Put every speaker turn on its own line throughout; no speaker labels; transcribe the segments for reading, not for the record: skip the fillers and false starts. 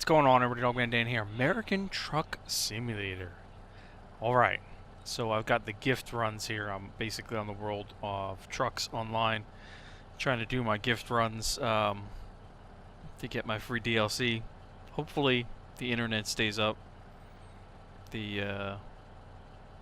What's going on, everybody? Dogman Dan here. American Truck Simulator. Alright, so I've got the gift runs here. I'm basically on the World of Trucks online, trying to do my gift runs to get my free DLC. Hopefully the internet stays up. The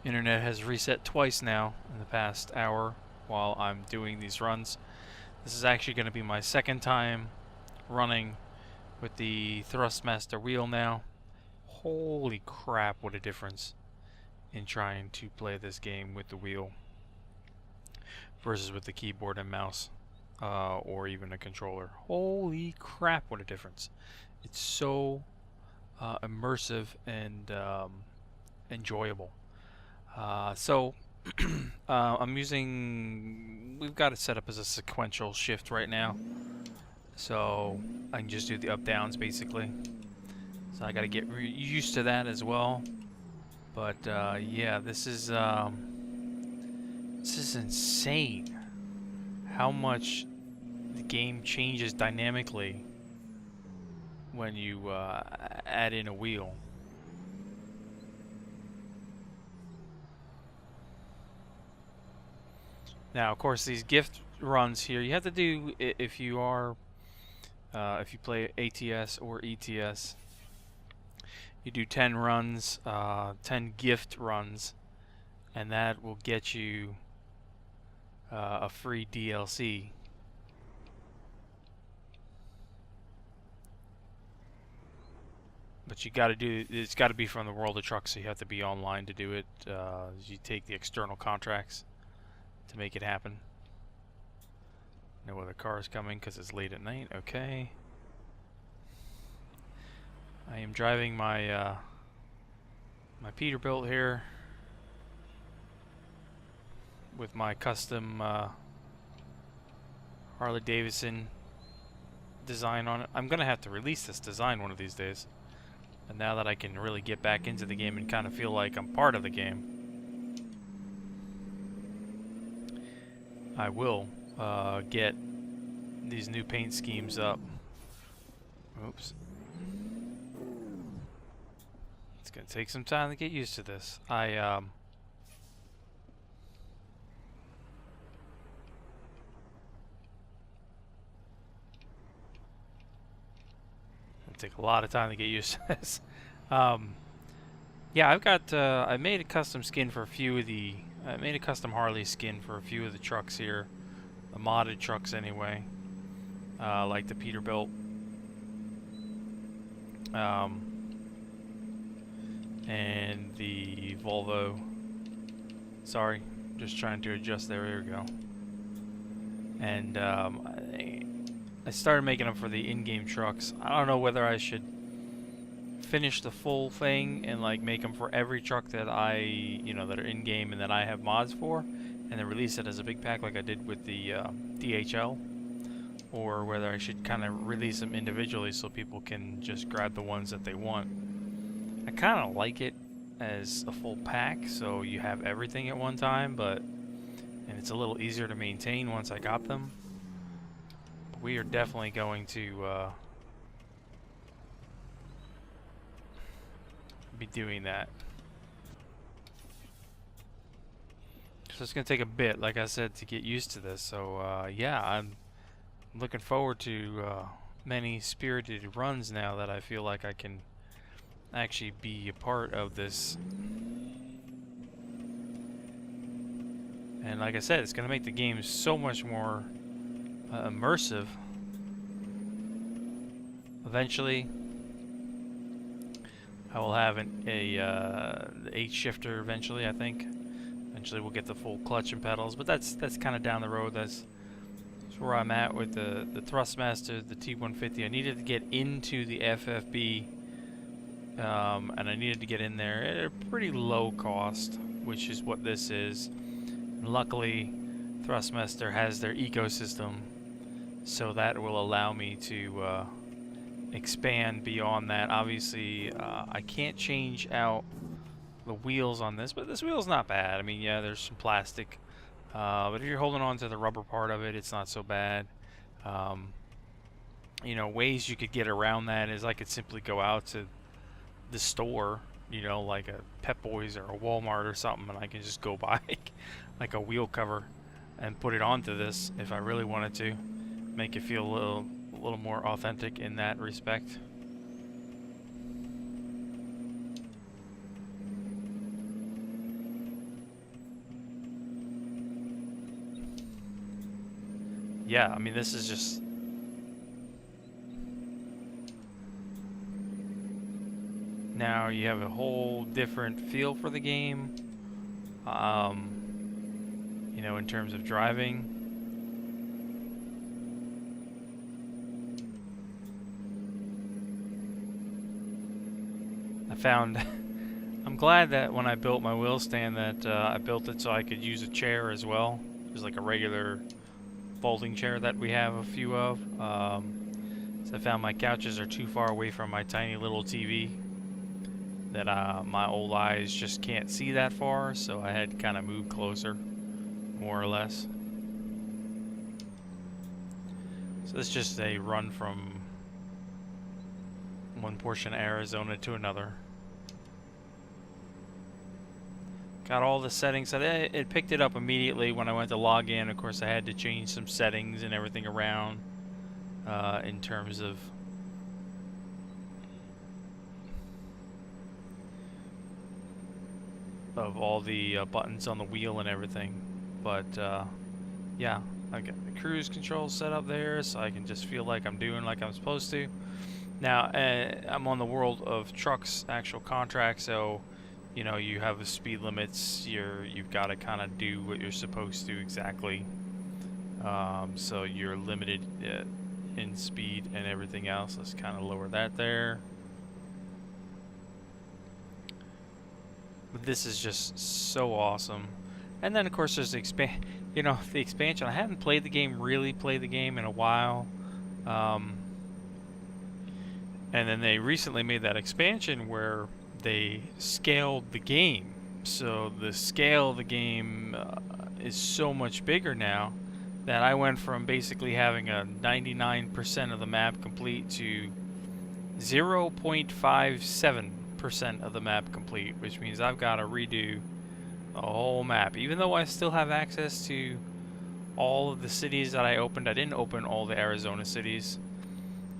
internet has reset twice now in the past hour while I'm doing these runs. This is actually going to be my second time running with the Thrustmaster wheel now. Holy crap, what a difference in trying to play this game with the wheel versus with the keyboard and mouse or even a controller. Holy crap, what a difference. It's so immersive and enjoyable. We've got it set up as a sequential shift right now, so I can just do the up downs basically. So I got to get used to that as well. But yeah, this is insane how much the game changes dynamically when you add in a wheel. Now, of course, these gift runs here, you have to do if you play ATS or ETS. You do 10 runs, 10 gift runs, and that will get you a free DLC. But you got to do it's got to be from the World of Trucks, so you have to be online to do it. You take the external contracts to make it happen. No other cars coming because it's late at night. Okay. I am driving my my Peterbilt here with my custom Harley Davidson design on it. I'm gonna have to release this design one of these days. And now that I can really get back into the game and kind of feel like I'm part of the game, I will get these new paint schemes up. Oops. It's gonna take some time to get used to this. It'll take a lot of time to get used to this. Yeah, I've got I made a custom skin for a few of the I made a custom Harley skin for a few of the trucks here, the modded trucks anyway, like the Peterbilt, and the Volvo. Sorry, just trying to adjust there. There we go. And I started making them for the in-game trucks. I don't know whether I should finish the full thing and like make them for every truck that that are in game and that I have mods for, and then release it as a big pack like I did with the DHL, or whether I should kind of release them individually so people can just grab the ones that they want. I kind of like it as a full pack, so you have everything at one time, and it's a little easier to maintain once I got them. But we are definitely going to be doing that. So it's going to take a bit, like I said, to get used to this. So yeah, I'm looking forward to many spirited runs now that I feel like I can actually be a part of this. And like I said, it's going to make the game so much more immersive. Eventually I will have the 8 shifter eventually, I think. Eventually we'll get the full clutch and pedals, but that's kind of down the road. That's where I'm at with the Thrustmaster, the T150. I needed to get into the FFB, and I needed to get in there at a pretty low cost, which is what this is. And luckily, Thrustmaster has their ecosystem, so that will allow me to expand beyond that. Obviously, I can't change out the wheels on this, but this wheel's not bad. I mean, yeah, there's some plastic, but if you're holding on to the rubber part of it, it's not so bad. you know, ways you could get around that is I could simply go out to the store, you know, like a Pep Boys or a Walmart or something, and I can just go buy like a wheel cover and put it onto this if I really wanted to, make it feel a little more authentic in that respect. Yeah, I mean, this is just... Now you have a whole different feel for the game, you know, in terms of driving. I found... I'm glad that when I built my wheel stand that I built it so I could use a chair as well. Just like a regular folding chair that we have a few of. So I found my couches are too far away from my tiny little TV that my old eyes just can't see that far, so I had to kind of move closer, more or less. So it's just a run from one portion of Arizona to another. Got all the settings. It picked it up immediately when I went to log in. Of course, I had to change some settings and everything around in terms of all the buttons on the wheel and everything. But yeah, I got the cruise control set up there, so I can just feel like I'm doing like I'm supposed to. Now, I'm on the World of Trucks actual contract, so you know, you have the speed limits. You've got to kind of do what you're supposed to exactly. So you're limited in speed and everything else. Let's kind of lower that there. But this is just so awesome. And then of course there's the the expansion. I haven't really played the game in a while. And then they recently made that expansion where they scaled the game. So the scale of the game is so much bigger now that I went from basically having a 99% of the map complete to 0.57% of the map complete, which means I've got to redo the whole map. Even though I still have access to all of the cities that I opened, I didn't open all the Arizona cities.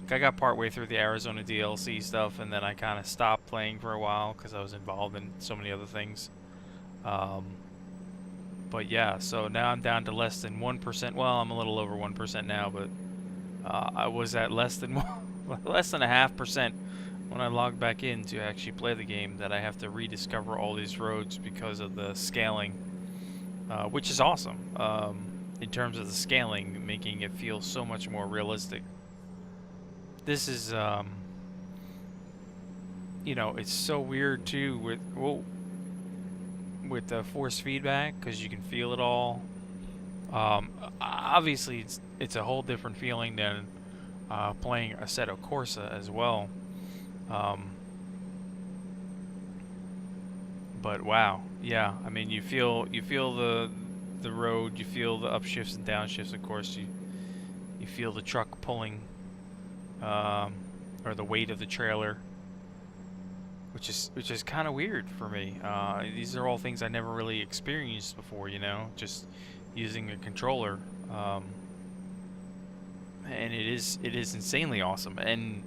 I got partway through the Arizona DLC stuff, and then I kind of stopped playing for a while because I was involved in so many other things. But yeah, so now I'm down to less than 1%. Well, I'm a little over 1% now, but I was at less than less than 0.5% when I logged back in to actually play the game. That I have to rediscover all these roads because of the scaling, which is awesome. In terms of the scaling, making it feel so much more realistic. This is, you know, it's so weird too with the force feedback because you can feel it all. Obviously, it's a whole different feeling than playing Assetto Corsa as well. But wow, yeah. I mean, you feel the road, you feel the upshifts and downshifts. Of course, you feel the truck pulling. Or the weight of the trailer, which is kind of weird for me. These are all things I never really experienced before, you know, just using a controller, and it is insanely awesome, and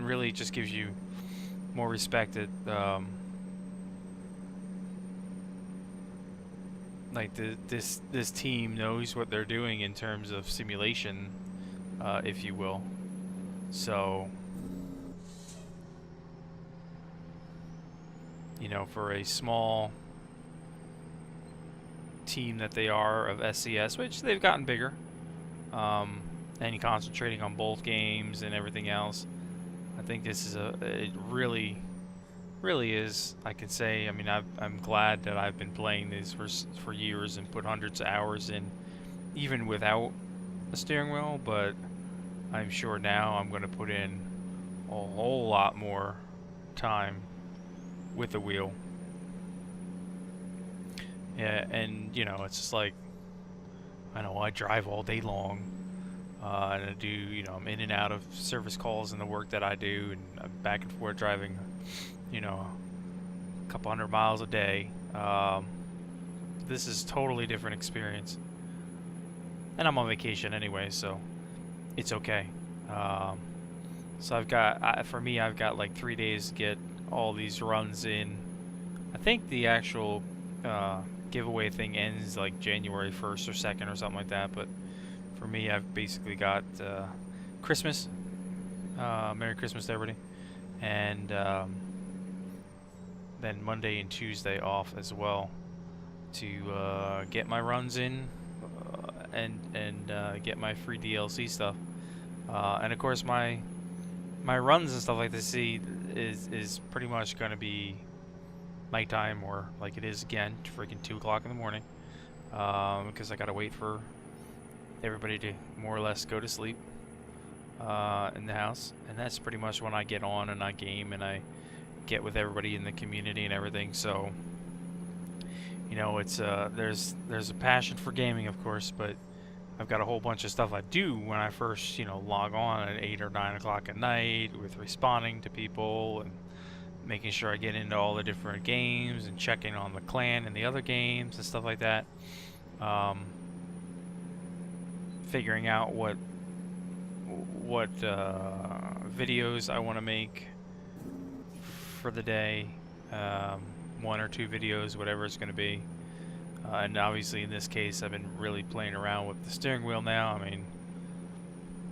really just gives you more respect at like this team knows what they're doing in terms of simulation, if you will. So, you know, for a small team that they are of SCS, which they've gotten bigger, and concentrating on both games and everything else, I think this is it really is, I can say. I mean, I'm glad that I've been playing this for years and put hundreds of hours in, even without a steering wheel, but I'm sure now I'm going to put in a whole lot more time with the wheel. Yeah, and you know, it's just like, I know I drive all day long. And I do, you know, I'm in and out of service calls and the work that I do, and I'm back and forth driving, you know, a couple hundred miles a day. This is totally different experience, and I'm on vacation anyway, so it's okay. So I've got, for me, I've got like 3 days to get all these runs in. I think the actual giveaway thing ends like January 1st or 2nd or something like that, but for me, I've basically got Christmas, Merry Christmas to everybody, and then Monday and Tuesday off as well to get my runs in and get my free DLC stuff. And of course, my runs and stuff like this is pretty much going to be nighttime, or like it is again, freaking 2 o'clock in the morning, because I gotta wait for everybody to more or less go to sleep in the house, and that's pretty much when I get on and I game and I get with everybody in the community and everything. So, you know, it's there's a passion for gaming, of course, but I've got a whole bunch of stuff I do when I first, you know, log on at 8 or 9 o'clock at night, with responding to people and making sure I get into all the different games and checking on the clan and the other games and stuff like that. Figuring out what videos I want to make for the day, 1 or 2 videos, whatever it's going to be. And obviously in this case, I've been really playing around with the steering wheel now. I mean,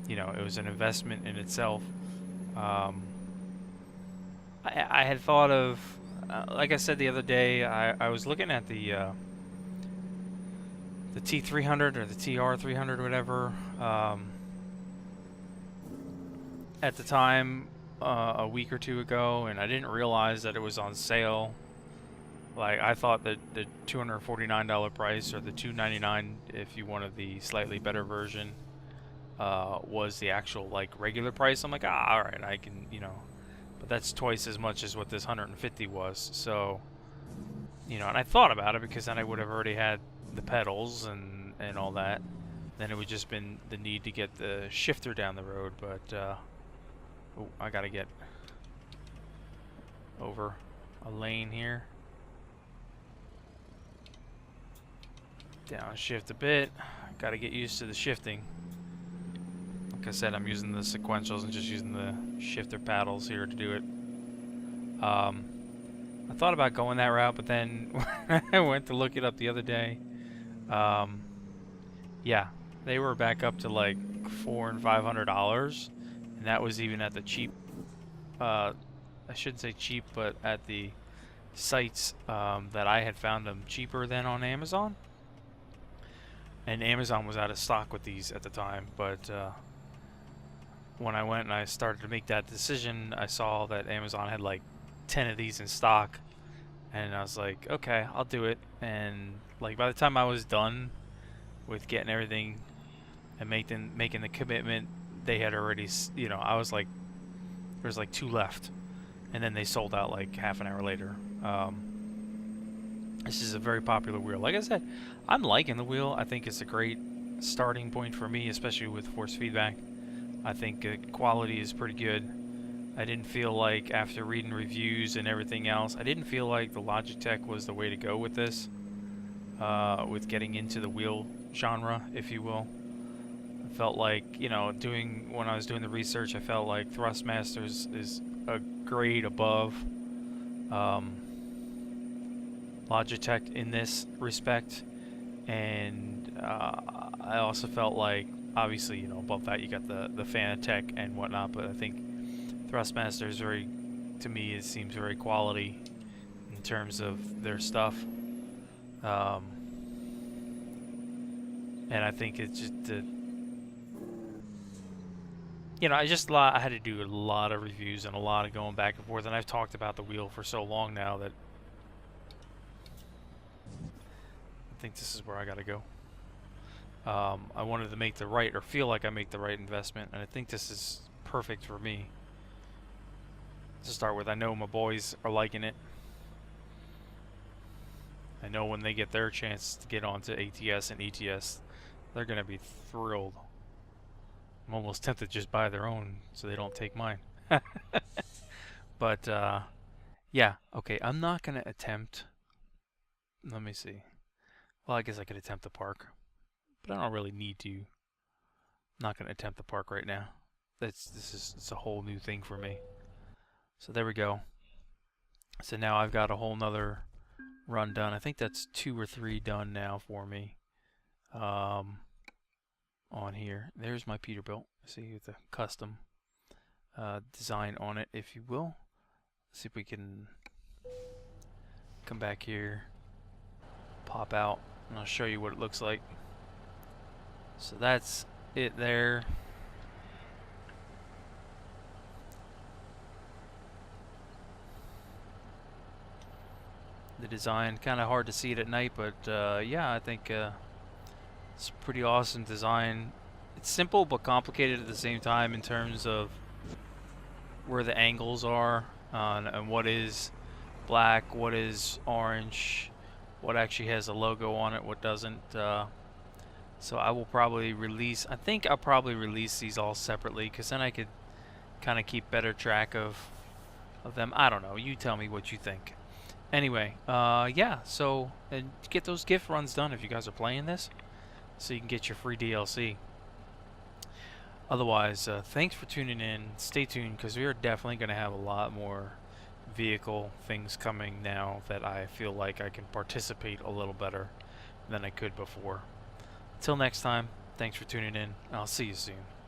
you know, it was an investment in itself. I had thought of, like I said the other day, I was looking at the T300 or the TR300 or whatever, at the time, a week or 2 ago, and I didn't realize that it was on sale. Like, I thought that the $249 price, or the $299 if you wanted the slightly better version, was the actual like regular price. I'm like, all right, I can, you know, but that's twice as much as what this 150 was. So, you know, and I thought about it because then I would have already had the pedals and all that. Then it would just been the need to get the shifter down the road. But oh, I gotta get over a lane here. Downshift a bit. Gotta get used to the shifting. Like I said, I'm using the sequentials and just using the shifter paddles here to do it. I thought about going that route, but then when I went to look it up the other day, yeah, they were back up to like $400 and $500, and that was even at the cheap. I shouldn't say cheap, but at the sites that I had found them cheaper than on Amazon. And Amazon was out of stock with these at the time, but when I went and I started to make that decision, I saw that Amazon had like 10 of these in stock, and I was like, okay, I'll do it. And like by the time I was done with getting everything and making the commitment, they had already, you know, I was like, there's like 2 left, and then they sold out like half an hour later. This is a very popular wheel. Like I said, I'm liking the wheel. I think it's a great starting point for me, especially with force feedback. I think quality is pretty good. I didn't feel like, after reading reviews and everything else, I didn't feel like the Logitech was the way to go with this, with getting into the wheel genre, if you will. I felt like, you know, when I was doing the research, I felt like Thrustmaster is a grade above Logitech in this respect, and I also felt like, obviously, you know, above that you got the Fanatec and whatnot, but I think Thrustmaster is very, to me, it seems very quality in terms of their stuff, and I think it's just you know, I had to do a lot of reviews and a lot of going back and forth, and I've talked about the wheel for so long now that I think this is where I gotta go. I wanted to make the right, or feel like I make the right investment, and I think this is perfect for me to start with. I know my boys are liking it. I know when they get their chance to get onto ATS and ETS, they're gonna be thrilled. I'm almost tempted to just buy their own so they don't take mine. But, yeah, okay, I'm not going to attempt... Let me see. Well, I guess I could attempt the park. But I don't really need to. I'm not going to attempt the park right now. It's a whole new thing for me. So there we go. So now I've got a whole nother run done. I think that's 2 or 3 done now for me. On here. There's my Peterbilt. See, with the custom design on it, if you will. Let's see if we can come back here, pop out, and I'll show you what it looks like. So that's it there. The design, kind of hard to see it at night, but yeah, I think it's a pretty awesome design. It's simple but complicated at the same time in terms of where the angles are and what is black, what is orange, what actually has a logo on it, what doesn't. So I will probably release, I think I'll probably release these all separately, because then I could kind of keep better track of them. I don't know, you tell me what you think. Anyway, yeah, so and get those gift runs done if you guys are playing this, so you can get your free DLC. Otherwise, thanks for tuning in. Stay tuned, because we are definitely going to have a lot more vehicle things coming now that I feel like I can participate a little better than I could before. Till next time, thanks for tuning in. I'll see you soon.